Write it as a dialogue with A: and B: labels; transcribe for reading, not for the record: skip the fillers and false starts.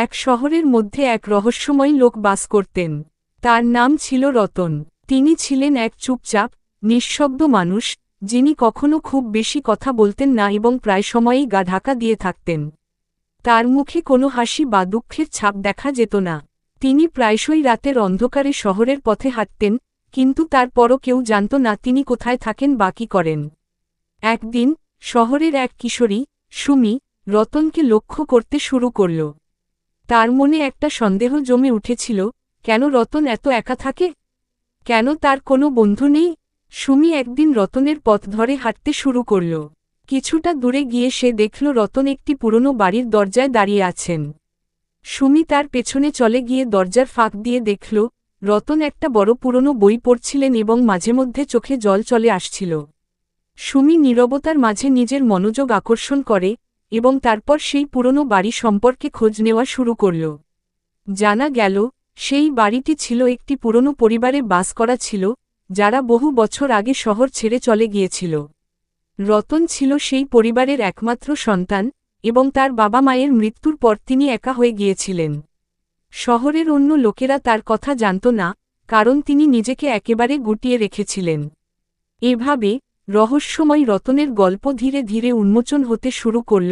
A: এক শহরের মধ্যে এক রহস্যময় লোক বাস করতেন। তার নাম ছিল রতন। তিনি ছিলেন এক চুপচাপ, নিঃশব্দ মানুষ, যিনি কখনো খুব বেশি কথা বলতেন না এবং প্রায় সময়ই গা ঢাকা দিয়ে থাকতেন। তার মুখে কোনো হাসি বা দুঃখের ছাপ দেখা যেত না। তিনি প্রায়শই রাতের অন্ধকারে শহরের পথে হাঁটতেন, কিন্তু তারপরও কেউ জানত না তিনি কোথায় থাকেন বা কী করেন। একদিন শহরের এক কিশোরী, সুমি, রতনকে লক্ষ্য করতে শুরু করল। তার মনে একটা সন্দেহ জমে উঠেছিল, কেন রতন এত একা থাকে? কেন তার কোনো বন্ধু নেই? সুমি একদিন রতনের পথ ধরে হাঁটতে শুরু করল। কিছুটা দূরে গিয়ে সে দেখল রতন একটি পুরনো বাড়ির দরজায় দাঁড়িয়ে আছেন। সুমি তার পেছনে চলে গিয়ে দরজার ফাঁক দিয়ে দেখল, রতন একটা বড় পুরনো বই পড়ছিলেন এবং মাঝেমধ্যে চোখে জল চলে আসছিল। সুমি নীরবতার মাঝে নিজের মনোযোগ আকর্ষণ করে, এবং তারপর সেই পুরনো বাড়ি সম্পর্কে খোঁজ নেওয়া শুরু করল। জানা গেল, সেই বাড়িটি ছিল একটি পুরনো পরিবারে বাস করা ছিল, যারা বহু বছর আগে শহর ছেড়ে চলে গিয়েছিল। রতন ছিল সেই পরিবারের একমাত্র সন্তান, এবং তার বাবা মায়ের মৃত্যুর পর তিনি একা হয়ে গিয়েছিলেন। শহরের অন্য লোকেরা তার কথা জানত না, কারণ তিনি নিজেকে একেবারে গুটিয়ে রেখেছিলেন। এভাবে রহস্যময় রতনের গল্প ধীরে ধীরে উন্মোচন হতে শুরু করল,